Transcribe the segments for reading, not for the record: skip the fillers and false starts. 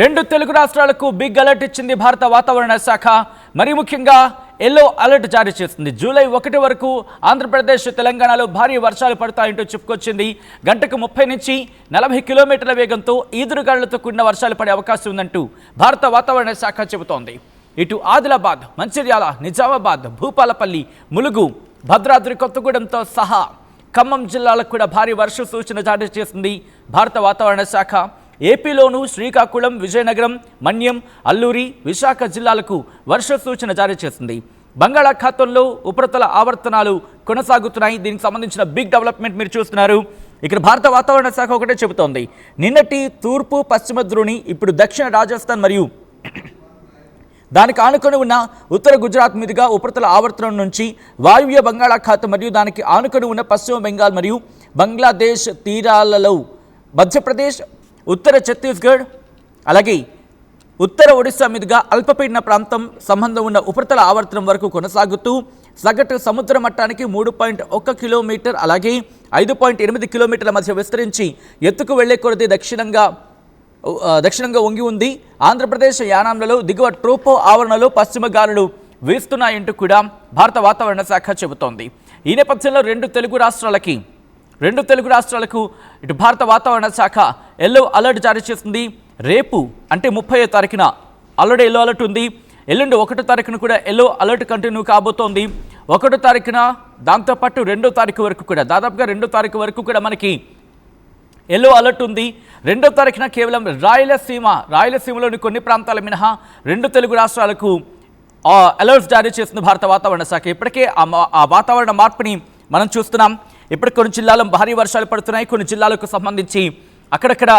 రెండు తెలుగు రాష్ట్రాలకు big alert ఇచ్చింది భారత వాతావరణ శాఖ. మరి ముఖ్యంగా ఎల్లో అలర్ట్ జారీ చేసింది. జూలై 1 వరకు ఆంధ్రప్రదేశ్, తెలంగాణలో భారీ వర్షాలు పడతాయంటూ చెప్పుకొచ్చింది. గంటకు 30 నుంచి 40 కిలోమీటర్ల వేగంతో ఈదురుగాలులతో కూడిన వర్షాలు పడే అవకాశం ఉందంటూ భారత వాతావరణ శాఖ చెబుతోంది. ఇటు ఆదిలాబాద్, మంచిర్యాల, నిజామాబాద్, భూపాలపల్లి, ములుగు, భద్రాద్రి కొత్తగూడెంతో సహా ఖమ్మం జిల్లాలకు కూడా భారీ వర్ష సూచన జారీ చేసింది భారత వాతావరణ శాఖ. ఏపీలోనూ శ్రీకాకుళం, విజయనగరం, మన్యం, అల్లూరి, విశాఖ జిల్లాలకు వర్ష సూచన జారీ చేసింది. బంగాళాఖాతంలో ఉపరితల ఆవర్తనాలు కొనసాగుతున్నాయి. దీనికి సంబంధించిన బిగ్ డెవలప్మెంట్ మీరు చూస్తున్నారు. ఇక్కడ భారత వాతావరణ శాఖ ఒకటే చెబుతోంది, నిన్నటి తూర్పు పశ్చిమ ద్రోణి ఇప్పుడు దక్షిణ రాజస్థాన్ మరియు దానికి ఆనుకొని ఉన్న ఉత్తర గుజరాత్ మీదుగా ఉపరితల ఆవర్తనం నుంచి వాయువ్య బంగాళాఖాతం మరియు దానికి ఆనుకొని ఉన్న పశ్చిమ బెంగాల్ మరియు బంగ్లాదేశ్ తీరాలలో మధ్యప్రదేశ్, ఉత్తర ఛత్తీస్గఢ్ అలాగే ఉత్తర ఒడిశా మీదుగా అల్పపీడన ప్రాంతం సంబంధం ఉన్న ఉపరితల ఆవర్తనం వరకు కొనసాగుతూ సగటు సముద్ర మట్టానికి 3.1 కిలోమీటర్ అలాగే 5.8 కిలోమీటర్ల మధ్య విస్తరించి ఎత్తుకు వెళ్లే కొలది దక్షిణంగా వంగి ఉంది. ఆంధ్రప్రదేశ్ యానాంలలో దిగువ ట్రోపో ఆవరణలో పశ్చిమ గాలులు వీస్తున్నాయంటూ కూడా భారత వాతావరణ శాఖ చెబుతోంది. ఈ నేపథ్యంలో రెండు తెలుగు రాష్ట్రాలకు ఇటు భారత వాతావరణ శాఖ ఎల్లో అలర్ట్ జారీ చేసింది. రేపు అంటే 30వ తారీఖున ఆల్రెడీ ఎల్లో అలర్ట్ ఉంది. ఎల్లుండి 1వ తారీఖున కూడా ఎల్లో అలర్ట్ కంటిన్యూ కాబోతోంది. 1వ తారీఖున దాంతోపాటు 2వ తారీఖు వరకు కూడా దాదాపుగా 2వ తారీఖు వరకు కూడా మనకి ఎల్లో అలర్ట్ ఉంది. 2వ తారీఖున కేవలం రాయలసీమలోని కొన్ని ప్రాంతాల మినహా రెండు తెలుగు రాష్ట్రాలకు అలర్ట్స్ జారీ చేస్తుంది భారత వాతావరణ శాఖ. ఇప్పటికే ఆ వాతావరణ మార్పుని మనం చూస్తున్నాం. ఇప్పుడు కొన్ని జిల్లాల్లో భారీ వర్షాలు పడుతున్నాయి. కొన్ని జిల్లాలకు సంబంధించి అక్కడక్కడ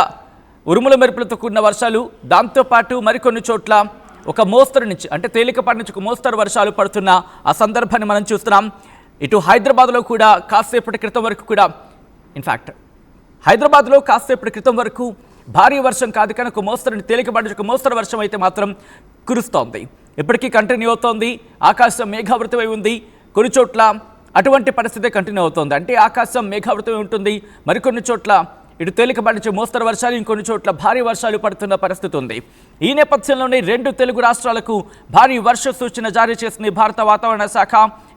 ఉరుముల మెరుపులతో కూడిన వర్షాలు, దాంతోపాటు మరికొన్ని చోట్ల ఒక మోస్తరు నుంచి అంటే తేలికపాటి నుంచి ఒక మోస్తరు వర్షాలు పడుతున్న ఆ సందర్భాన్ని మనం చూస్తున్నాం. ఇటు హైదరాబాద్లో కూడా కాసేపటి క్రితం వరకు కూడా హైదరాబాద్లో కాసేపటి క్రితం వరకు భారీ వర్షం కాదు కానీ ఒక మోస్తరు తేలికపాటి ఒక మోస్తరు వర్షం అయితే మాత్రం కురుస్తోంది. ఇప్పటికీ కంటిన్యూ అవుతోంది. ఆకాశం మేఘావృతమై ఉంది. కొన్ని చోట్ల అటువంటి పరిస్థితి కంటిన్యూ అవుతోంది. అంటే ఆకాశం మేఘావృతమై ఉంటుంది. మరికొన్ని చోట్ల ఇటు తేలికపాటి నుంచి మోస్తరు వర్షాలు, ఇంకొన్ని చోట్ల భారీ వర్షాలు పడుతున్న పరిస్థితి ఉంది. ఈ నేపథ్యంలోనే రెండు తెలుగు రాష్ట్రాలకు భారీ వర్ష సూచన జారీ చేసింది భారత వాతావరణ శాఖ.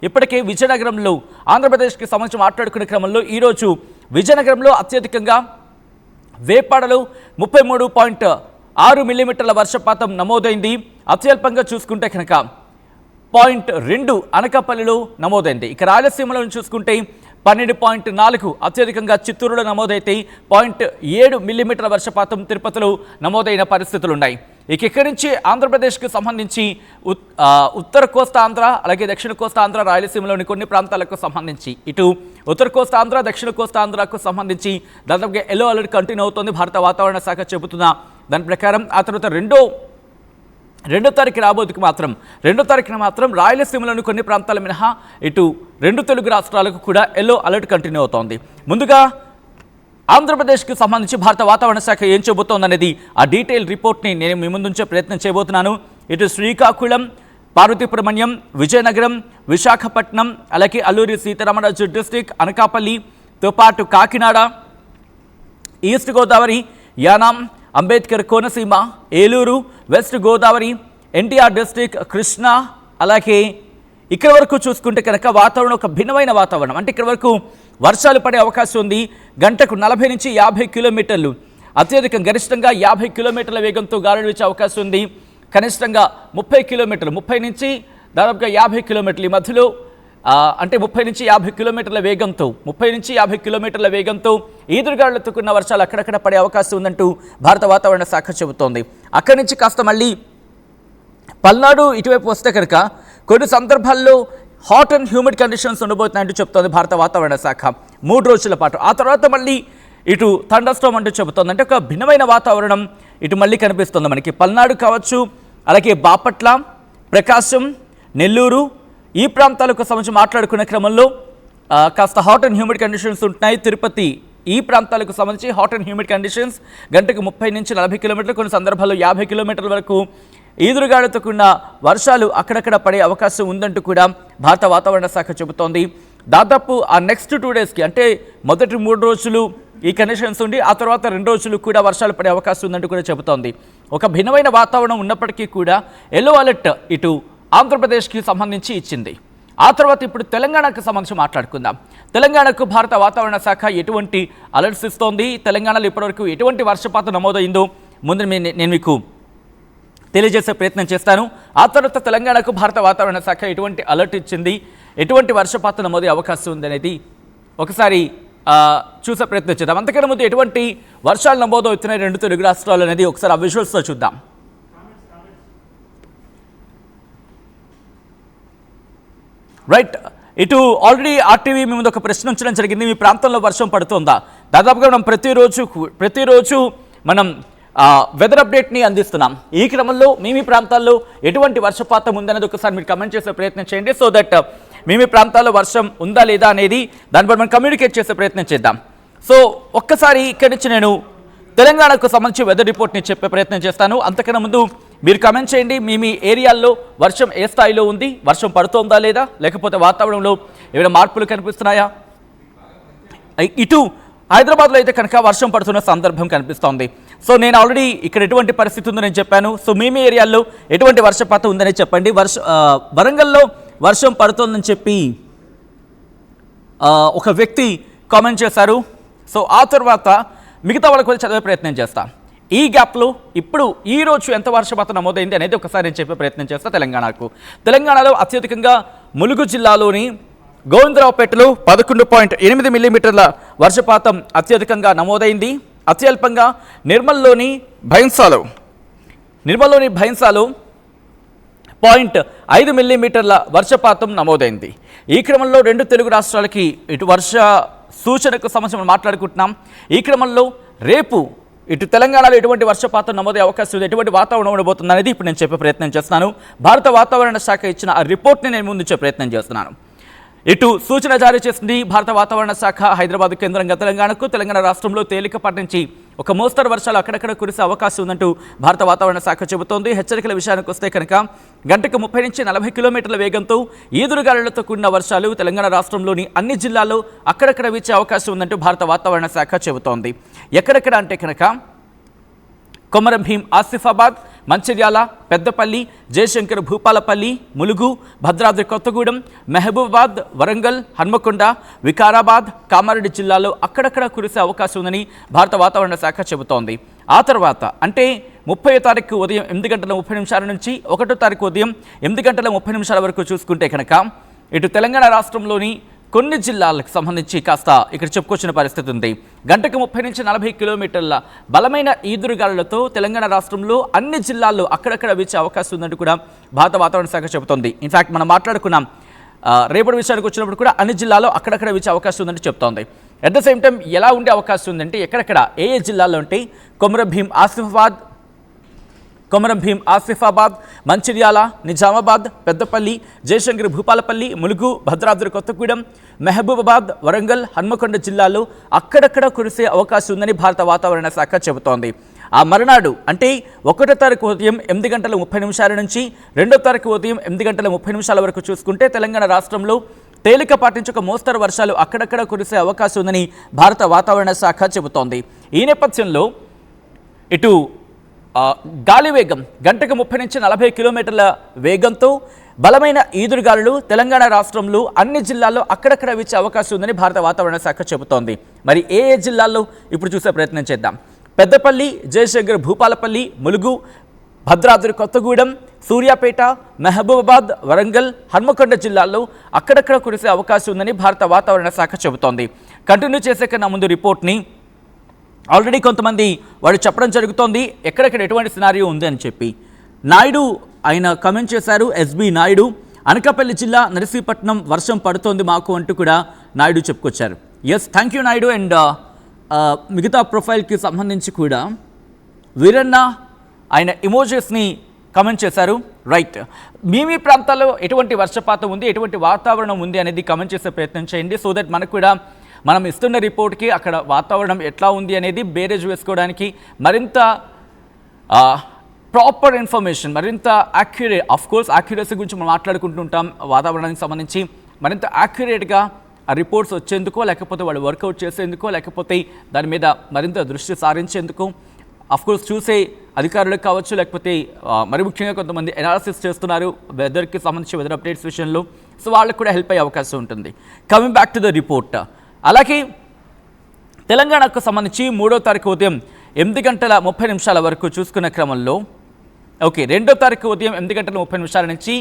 ఇప్పటికే విజయనగరంలో ఆంధ్రప్రదేశ్కి సంబంధించి మాట్లాడుకునే క్రమంలో ఈరోజు విజయనగరంలో అత్యధికంగా వేపాడలో 33.6 మిల్లీమీటర్ల వర్షపాతం నమోదైంది. అత్యల్పంగా చూసుకుంటే కనుక 0.2 అనకాపల్లిలో నమోదైంది. ఇక రాయలసీమలో చూసుకుంటే 12.4 అత్యధికంగా చిత్తూరులో నమోదైతే 0.7 మిల్లీమీటర్ల వర్షపాతం తిరుపతిలో నమోదైన పరిస్థితులు ఉన్నాయి. ఇక ఇక్కడి నుంచి ఆంధ్రప్రదేశ్కి సంబంధించి ఉత్తర కోస్తా ఆంధ్ర అలాగే దక్షిణ కోస్తా ఆంధ్ర, రాయలసీమలోని కొన్ని ప్రాంతాలకు సంబంధించి ఇటు ఉత్తర కోస్తా ఆంధ్ర, దక్షిణ కోస్తా ఆంధ్రకు సంబంధించి దాదాపుగా ఎల్లో అలర్ట్ కంటిన్యూ అవుతుంది భారత వాతావరణ శాఖ చెబుతున్న దాని ప్రకారం. ఆ తర్వాత రెండో తారీఖున మాత్రం రాయలసీమలోని కొన్ని ప్రాంతాల మినహా ఇటు రెండు తెలుగు రాష్ట్రాలకు కూడా ఎల్లో అలర్ట్ కంటిన్యూ అవుతోంది. ముందుగా ఆంధ్రప్రదేశ్కి సంబంధించి భారత వాతావరణ శాఖ ఏం చెబుతోందనేది ఆ డీటెయిల్ రిపోర్ట్ని నేను మీ ముందుంచే ప్రయత్నం చేయబోతున్నాను. ఇటు శ్రీకాకుళం, పార్వతీపురమణ్యం, విజయనగరం, విశాఖపట్నం అలాగే అల్లూరి సీతారామరాజు డిస్టిక్, అనకాపల్లితో పాటు Kakinada, east Godavari, Yanam, Ambedkar Konaseema, Eluru, west Godavari, NTR district, Krishna అలాగే ఇక్కడ వరకు చూసుకుంటే కనుక వాతావరణం ఒక భిన్నమైన వాతావరణం. అంటే ఇక్కడ వరకు వర్షాలు పడే అవకాశం ఉంది. గంటకు 40 నుంచి 50 కిలోమీటర్లు అత్యధికం గరిష్టంగా 50 కిలోమీటర్ల వేగంతో గాలులు వీచే అవకాశం ఉంది. కనిష్టంగా 30 కిలోమీటర్లు 30 నుంచి దాదాపుగా 50 కిలోమీటర్లు ఈ మధ్యలో అంటే 30 నుంచి 50 కిలోమీటర్ల వేగంతో ఈదురుగాలులతో కూడిన వర్షాలు అక్కడక్కడ పడే అవకాశం ఉందంటూ భారత వాతావరణ శాఖ చెబుతోంది. అక్కడి నుంచి కాస్త మళ్ళీ పల్నాడు ఇటువైపు వస్తే కనుక కొన్ని సందర్భాల్లో హాట్ అండ్ హ్యూమిడ్ కండిషన్స్ ఉండబోతున్నాయంటూ చెప్తోంది భారత వాతావరణ శాఖ 3 రోజుల పాటు. ఆ తర్వాత మళ్ళీ ఇటు థండర్స్టార్మ్ అంటూ చెబుతోంది. అంటే ఒక భిన్నమైన వాతావరణం ఇటు మళ్ళీ కనిపిస్తుంది మనకి. పల్నాడు కావచ్చు, అలాగే బాపట్ల, ప్రకాశం, నెల్లూరు ఈ ప్రాంతాలకు సంబంధించి మాట్లాడుకునే క్రమంలో కాస్త హాట్ అండ్ హ్యూమిడ్ కండిషన్స్ ఉంటున్నాయి. తిరుపతి ఈ ప్రాంతాలకు సంబంధించి హాట్ అండ్ హ్యూమిడ్ కండిషన్స్ గంటకు 30 నుంచి 40 కిలోమీటర్లు, కొన్ని సందర్భాల్లో 50 కిలోమీటర్ల వరకు ఈదురుగాలులతో కూడిన వర్షాలు అక్కడక్కడ పడే అవకాశం ఉందంటూ కూడా భారత వాతావరణ శాఖ చెబుతోంది. దాదాపు ఆ నెక్స్ట్ 2 డేస్కి అంటే మొదటి 3 రోజులు ఈ కండిషన్స్ ఉండి ఆ తర్వాత 2 రోజులు కూడా వర్షాలు పడే అవకాశం ఉందంటూ కూడా చెబుతోంది. ఒక భిన్నమైన వాతావరణం ఉన్నప్పటికీ కూడా ఎల్లో అలర్ట్ ఇటు ఆంధ్రప్రదేశ్కి సంబంధించి ఇచ్చింది. ఆ తర్వాత ఇప్పుడు తెలంగాణకు సంబంధించి మాట్లాడుకుందాం. తెలంగాణకు భారత వాతావరణ శాఖ ఎటువంటి అలర్ట్స్ ఇస్తోంది, తెలంగాణలో ఇప్పటివరకు ఎటువంటి వర్షపాతం నమోదైందో ముందు నేను మీకు తెలియజేసే ప్రయత్నం చేస్తాను. ఆ తర్వాత తెలంగాణకు భారత వాతావరణ శాఖ ఎటువంటి అలర్ట్ ఇచ్చింది, ఎటువంటి వర్షపాతం నమోదయ్యే అవకాశం ఉంది అనేది ఒకసారి చూసే ప్రయత్నం చేద్దాం. అంతకన్నా ముందు ఎటువంటి వర్షాలు నమోదవుతున్నాయి 2 తెలుగు రాష్ట్రాలు అనేది ఒకసారి ఆ విజువల్స్తో చూద్దాం. రైట్, ఇటు ఆల్రెడీ ఆర్టీవీ మీ ముందు ఒక ప్రశ్న ఉంచడం జరిగింది. మీ ప్రాంతంలో వర్షం పడుతుందా? దాదాపుగా మనం ప్రతిరోజు మనం వెదర్ అప్డేట్ని అందిస్తున్నాం. ఈ క్రమంలో మీ ప్రాంతాల్లో ఎటువంటి వర్షపాతం ఉందనేది ఒకసారి మీరు కమెంట్ చేసే ప్రయత్నం చేయండి. సో దట్ మీ ప్రాంతాల్లో వర్షం ఉందా లేదా అనేది దానిపై మనం కమ్యూనికేట్ చేసే ప్రయత్నం చేద్దాం. సో ఒక్కసారి ఇక్కడి నుంచి నేను తెలంగాణకు సంబంధించి వెదర్ రిపోర్ట్ని చెప్పే ప్రయత్నం చేస్తాను. అంతకన్నా ముందు మీరు కమెంట్ చేయండి, మీ ఏరియాల్లో వర్షం ఏ స్థాయిలో ఉంది, వర్షం పడుతోందా లేదా, లేకపోతే వాతావరణంలో ఏమైనా మార్పులు కనిపిస్తున్నాయా? ఇటు హైదరాబాద్లో అయితే కనుక వర్షం పడుతున్న సందర్భం కనిపిస్తోంది. సో నేను ఆల్రెడీ ఇక్కడ ఎటువంటి పరిస్థితి ఉందో నేను చెప్పాను. సో మీ ఏరియాల్లో ఎటువంటి వర్షపాతం ఉందని చెప్పండి. వరంగల్లో వర్షం పడుతోందని చెప్పి ఒక వ్యక్తి కామెంట్ చేశారు. సో ఆ తర్వాత మిగతా వాళ్ళకి కూడా చదివే ప్రయత్నం చేస్తాను. ఈ గ్యాప్లో ఇప్పుడు ఈ రోజు ఎంత వర్షపాతం నమోదైంది అనేది ఒకసారి నేను చెప్పే ప్రయత్నం చేస్తాను. తెలంగాణలో అత్యధికంగా ములుగు జిల్లాలోని గోవిందరావుపేటలో 11.8 మిల్లీమీటర్ల వర్షపాతం అత్యధికంగా నమోదైంది. అత్యల్పంగా నిర్మల్లోని భైన్సాలో 0.5 మిల్లీమీటర్ల వర్షపాతం నమోదైంది. ఈ క్రమంలో 2 తెలుగు రాష్ట్రాలకి ఇటు వర్ష సూచనకు సంబంధించి మాట్లాడుకుంటున్నాం. ఈ క్రమంలో రేపు ఇటు తెలంగాణలో ఎటువంటి వర్షపాతం నమోదయ్యే అవకాశం ఉంది, ఎటువంటి వాతావరణం ఉండబోతుంది అనేది ఇప్పుడు నేను చెప్పే ప్రయత్నం చేస్తున్నాను. భారత వాతావరణ శాఖ ఇచ్చిన ఆ రిపోర్ట్ని నేను ముందుంచే ప్రయత్నం చేస్తున్నాను. ఇటు సూచన జారీ చేసింది భారత వాతావరణ శాఖ హైదరాబాద్ కేంద్రంగా తెలంగాణ రాష్ట్రంలో తేలికపాటి నుంచి ఒక మోస్తరు వర్షాలు అక్కడక్కడ కురిసే అవకాశం ఉందంటూ భారత వాతావరణ శాఖ చెబుతోంది. హెచ్చరికల విషయానికి వస్తే కనుక గంటకు 30 నుంచి 40 కిలోమీటర్ల వేగంతో ఈదురుగాలులతో కూడిన వర్షాలు తెలంగాణ రాష్ట్రంలోని అన్ని జిల్లాల్లో అక్కడక్కడ వీచే అవకాశం ఉందంటూ భారత వాతావరణ శాఖ చెబుతోంది. ఎక్కడెక్కడ అంటే కనుక కొమరం భీం ఆసిఫాబాద్, మంచిర్యాల, పెద్దపల్లి, జయశంకర్ భూపాలపల్లి, ములుగు, భద్రాద్రి కొత్తగూడెం, మహబూబాబాద్, వరంగల్, హన్మకొండ, వికారాబాద్, కామారెడ్డి జిల్లాలో అక్కడక్కడ కురిసే అవకాశం ఉందని భారత వాతావరణ శాఖ చెబుతోంది. ఆ తర్వాత అంటే 30వ తారీఖు ఉదయం 8 గంటల 30 నిమిషాల నుంచి 1వ తారీఖు ఉదయం 8 గంటల 30 నిమిషాల వరకు చూసుకుంటే కనుక ఇటు తెలంగాణ రాష్ట్రంలోని కొన్ని జిల్లాలకు సంబంధించి కాస్త ఇక్కడ చెప్పుకొచ్చిన పరిస్థితి ఉంది. గంటకు 30 నుంచి 40 కిలోమీటర్ల బలమైన ఈదురుగాలులతో తెలంగాణ రాష్ట్రంలో అన్ని జిల్లాల్లో అక్కడక్కడ వీచే అవకాశం ఉందంటూ కూడా భారత వాతావరణ శాఖ చెబుతోంది. ఇన్ఫాక్ట్ మనం మాట్లాడుకున్నాం రేపటి విషయానికి వచ్చినప్పుడు కూడా అన్ని జిల్లాల్లో అక్కడక్కడ వీచే అవకాశం ఉందంటూ చెప్తోంది. అట్ ద సేమ్ టైం ఎలా ఉండే అవకాశం ఉందంటే ఎక్కడెక్కడ ఏ జిల్లాల్లో ఉంటే కొమరం భీం ఆసిఫాబాద్, మంచిర్యాల, నిజామాబాద్, పెద్దపల్లి, జయశంకర్ భూపాలపల్లి, ములుగు, భద్రాద్రి కొత్తగూడెం, మహబూబాబాద్, వరంగల్, హన్మకొండ జిల్లాల్లో అక్కడక్కడ కురిసే అవకాశం ఉందని భారత వాతావరణ శాఖ చెబుతోంది. ఆ మరునాడు అంటే 1వ తారీఖు ఉదయం 8 గంటల 30 నిమిషాల నుంచి 2వ తారీఖు ఉదయం 8 గంటల 30 నిమిషాల వరకు చూసుకుంటే తెలంగాణ రాష్ట్రంలో తేలికపాటి నుంచి ఒక మోస్తరు వర్షాలు అక్కడక్కడ కురిసే అవకాశం ఉందని భారత వాతావరణ శాఖ చెబుతోంది. ఈ నేపథ్యంలో ఇటు గాలి వేగం గంటకు 30 నుంచి 40 కిలోమీటర్ల వేగంతో బలమైన ఈదురుగాలులు తెలంగాణ రాష్ట్రంలో అన్ని జిల్లాల్లో అక్కడక్కడ వీచే అవకాశం ఉందని భారత వాతావరణ శాఖ చెబుతోంది. మరి ఏ జిల్లాల్లో ఇప్పుడు చూసే ప్రయత్నం చేద్దాం. పెద్దపల్లి, జయశంకర్ భూపాలపల్లి, ములుగు, భద్రాద్రి కొత్తగూడెం, సూర్యాపేట, మహబూబాబాద్, వరంగల్, హన్మకొండ జిల్లాల్లో అక్కడక్కడ కురిసే అవకాశం ఉందని భారత వాతావరణ శాఖ చెబుతోంది. కంటిన్యూ చేసే కన్నా ముందు రిపోర్ట్ని ఆల్రెడీ కొంతమంది వాడు చెప్పడం జరుగుతోంది ఎక్కడెక్కడ ఎటువంటి సినారియో ఉంది అని చెప్పి. నాయుడు ఆయన కమెంట్ చేశారు. ఎస్బి నాయుడు, అనకాపల్లి జిల్లా నరసీపట్నం వర్షం పడుతోంది మాకు అంటూ కూడా నాయుడు చెప్పుకొచ్చారు. Yes, thank you Naidu. And మిగతా ప్రొఫైల్కి సంబంధించి కూడా వీరన్న ఆయన ఇమోజెస్ని కమెంట్ చేశారు. రైట్, మీ ప్రాంతాల్లో ఎటువంటి వర్షపాతం ఉంది, ఎటువంటి వాతావరణం ఉంది అనేది కమెంట్ చేసే ప్రయత్నం చేయండి. సో దట్ మనకు కూడా మనం ఇస్తున్న రిపోర్ట్కి అక్కడ వాతావరణం ఎట్లా ఉంది అనేది బేరేజ్ వేసుకోవడానికి మరింత ప్రాపర్ ఇన్ఫర్మేషన్, మరింత యాక్యురేట్, ఆఫ్ కోర్స్ యాక్యురసీ గురించి మనం మాట్లాడుకుంటుంటాం వాతావరణానికి సంబంధించి, మరింత యాక్యురేట్గా ఆ రిపోర్ట్స్ వచ్చేందుకో, లేకపోతే వాళ్ళు వర్కౌట్ చేసేందుకో, లేకపోతే దాని మీద మరింత దృష్టి సారించేందుకు కోర్స్ చూసే అధికారులకు కావచ్చు, లేకపోతే మరి ముఖ్యంగా కొంతమంది ఎనాలిసిస్ చేస్తున్నారు వెదర్కి సంబంధించి వెదర్ అప్డేట్స్ విషయంలో. సో వాళ్ళకు కూడా హెల్ప్ అయ్యే అవకాశం ఉంటుంది. Coming back to the report. అలాగే తెలంగాణకు సంబంధించి 3వ తారీఖు ఉదయం 8:30 వరకు చూసుకున్న క్రమంలో ఓకే 2వ తారీఖు ఉదయం 8:30 నుంచి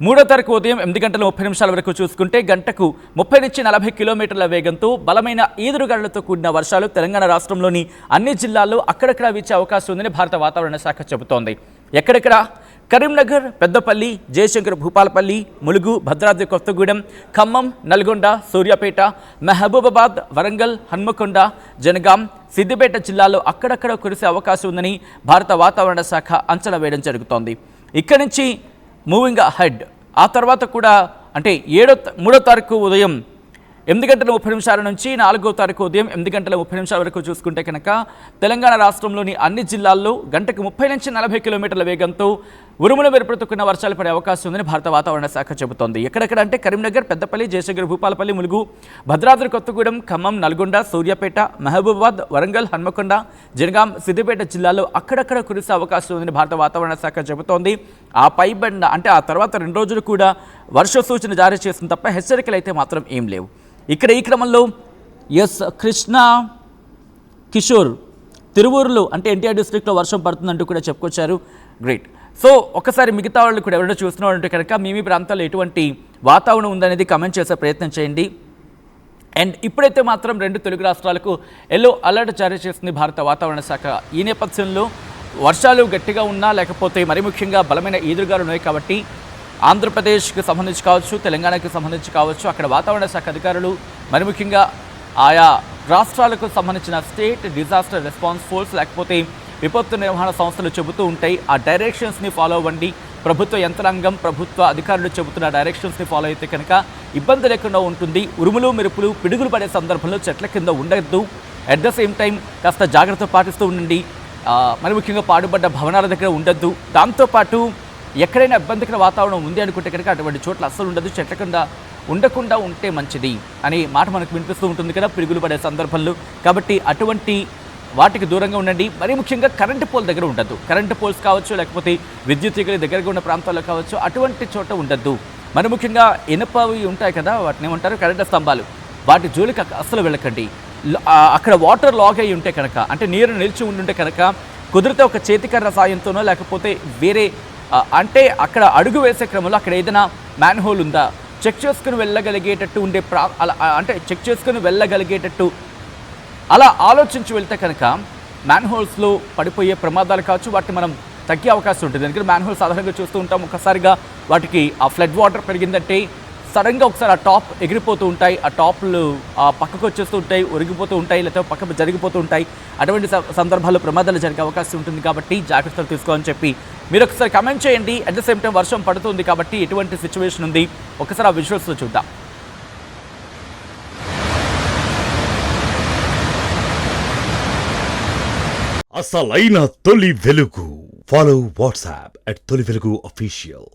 3వ తారీఖు ఉదయం 8:30 వరకు చూసుకుంటే గంటకు 30 నుంచి 40 కిలోమీటర్ల వేగంతో బలమైన ఈదురుగాలులతో కూడిన వర్షాలు తెలంగాణ రాష్ట్రంలోని అన్ని జిల్లాల్లో అక్కడక్కడ వీచే అవకాశం ఉందని భారత వాతావరణ శాఖ చెబుతోంది. ఎక్కడెక్కడ? కరీంనగర్, పెద్దపల్లి, జయశంకర్ భూపాలపల్లి, ములుగు, భద్రాద్రి కొత్తగూడెం, ఖమ్మం, నల్గొండ, సూర్యాపేట, మహబూబాబాద్, వరంగల్, హన్మకొండ, జనగాం, సిద్దిపేట జిల్లాల్లో అక్కడక్కడ కురిసే అవకాశం ఉందని భారత వాతావరణ శాఖ అంచనా వేయడం జరుగుతోంది. ఇక్కడి నుంచి మూవింగ్ హెడ్ ఆ తర్వాత కూడా అంటే 3వ తారీఖు ఉదయం 8:30 నుంచి 4వ తారీఖు ఉదయం 8:30 వరకు చూసుకుంటే కనుక తెలంగాణ రాష్ట్రంలోని అన్ని జిల్లాల్లో గంటకు 30 నుంచి 40 కిలోమీటర్ల వేగంతో ఉరుముల మెరుపులతో కూడిన వర్షాలు పడే అవకాశం ఉందని భారత వాతావరణ శాఖ చెబుతోంది. ఎక్కడెక్కడ అంటే కరీంనగర్, పెద్దపల్లి, జయశంకర్ భూపాలపల్లి, ములుగు, భద్రాద్రి కొత్తగూడెం, ఖమ్మం, నల్గొండ, సూర్యాపేట, మహబూబాబాద్, వరంగల్, హన్మకొండ, జనగాం, సిద్దిపేట జిల్లాల్లో అక్కడక్కడ కురిసే అవకాశం ఉందని భారత వాతావరణ శాఖ చెబుతోంది. ఆ పైబండ అంటే ఆ తర్వాత 2 రోజులు కూడా వర్ష సూచన జారీ చేసిన తప్ప హెచ్చరికలు అయితే మాత్రం ఏం లేవు. ఇక్కడ ఈ క్రమంలో కృష్ణ కిషోర్ తిరువూరులో అంటే ఎన్టీఆర్ డిస్ట్రిక్ట్లో వర్షం పడుతుందంటూ కూడా చెప్పుకొచ్చారు. గ్రేట్. సో ఒకసారి మిగతా వాళ్ళు కూడా ఎవరైనా చూస్తున్నారంటే కనుక మీ ప్రాంతాల్లో ఎటువంటి వాతావరణం ఉందనేది కమెంట్ చేసే ప్రయత్నం చేయండి. అండ్ ఇప్పుడైతే మాత్రం 2 తెలుగు రాష్ట్రాలకు ఎల్లో అలర్ట్ జారీ చేసింది భారత వాతావరణ శాఖ. ఈ నేపథ్యంలో వర్షాలు గట్టిగా ఉన్నా లేకపోతే మరి ముఖ్యంగా బలమైన ఈదురుగాలు ఉన్నాయి కాబట్టి ఆంధ్రప్రదేశ్కి సంబంధించి కావచ్చు, తెలంగాణకి సంబంధించి కావచ్చు, అక్కడ వాతావరణ శాఖ అధికారులు మరి ముఖ్యంగా ఆయా రాష్ట్రాలకు సంబంధించిన స్టేట్ డిజాస్టర్ రెస్పాన్స్ ఫోర్స్ లేకపోతే విపత్తు నిర్వహణ సంస్థలు చెబుతూ ఉంటాయి. ఆ డైరెక్షన్స్ని ఫాలో అవ్వండి. ప్రభుత్వ యంత్రాంగం, ప్రభుత్వ అధికారులు చెబుతున్న డైరెక్షన్స్ని ఫాలో అయితే కనుక ఇబ్బంది లేకుండా ఉంటుంది. ఉరుములు మెరుపులు పిడుగులు పడే సందర్భంలో చెట్ల కింద ఉండద్దు. అట్ ద సేమ్ టైం కాస్త జాగ్రత్త పాటిస్తూ ఉండండి. మరి ముఖ్యంగా పాడుపడ్డ భవనాల దగ్గర ఉండద్దు. దాంతోపాటు ఎక్కడైనా ఇబ్బందికర వాతావరణం ఉంది అనుకుంటే కనుక అటువంటి చోట్ల అస్సలు ఉండదు. చెట్ల కింద ఉండకుండా ఉంటే మంచిది అనే మాట మనకు వినిపిస్తూ ఉంటుంది కదా పిడుగులు పడే సందర్భంలో. కాబట్టి అటువంటి వాటికి దూరంగా ఉండండి. మరీ ముఖ్యంగా కరెంటు పోల్ దగ్గర ఉండద్దు. కరెంటు పోల్స్ కావచ్చు, లేకపోతే విద్యుత్ తీగల దగ్గరగా ఉన్న ప్రాంతాల్లో కావచ్చు, అటువంటి చోట ఉండద్దు. మరి ముఖ్యంగా ఇనపవి ఉంటాయి కదా, వాటిని ఏమంటారు, కరెంటు స్తంభాలు, వాటి జోలికి అస్సలు వెళ్ళకండి. అక్కడ వాటర్ లాగ్ అయి ఉంటే కనుక అంటే నీరు నిలిచి ఉండుంటే కనుక కుదిరితే ఒక చేతికర్ర సాయంతోనో లేకపోతే వేరే అంటే అక్కడ అడుగు వేసే క్రమంలో అక్కడ ఏదైనా మ్యాన్ హోల్ ఉందా చెక్ చేసుకుని వెళ్ళగలిగేటట్టు ఉండే అంటే చెక్ చేసుకుని వెళ్ళగలిగేటట్టు అలా ఆలోచించి వెళ్తే కనుక మ్యాన్ హోల్స్లో పడిపోయే ప్రమాదాలు కావచ్చు వాటిని మనం తగ్గే అవకాశం ఉంటుంది. ఎందుకంటే మ్యాన్ హోల్స్ సాధారణంగా చూస్తూ ఉంటాం, ఒక్కసారిగా వాటికి ఆ ఫ్లడ్ వాటర్ పెరిగిందంటే సడన్గా ఒకసారి ఆ టాప్ ఎగిరిపోతూ ఉంటాయి, ఆ టాప్లు పక్కకు వచ్చేస్తూ ఉంటాయి, ఒరిగిపోతూ ఉంటాయి, లేకపోతే పక్కకు జరిగిపోతూ ఉంటాయి. అటువంటి సందర్భాల్లో ప్రమాదాలు జరిగే అవకాశం ఉంటుంది. కాబట్టి జాగ్రత్తలు తీసుకోవాలని చెప్పి మీరు ఒకసారి కమెంట్ చేయండి. అట్ ద సేమ్ టైం వర్షం పడుతుంది కాబట్టి ఎటువంటి సిచ్యువేషన్ ఉంది ఒకసారి ఆ విజువల్స్లో చూద్దాం. అసలైన తొలి వెలుగు. ఫాలో వాట్సాప్ @తొలి వెలుగు official.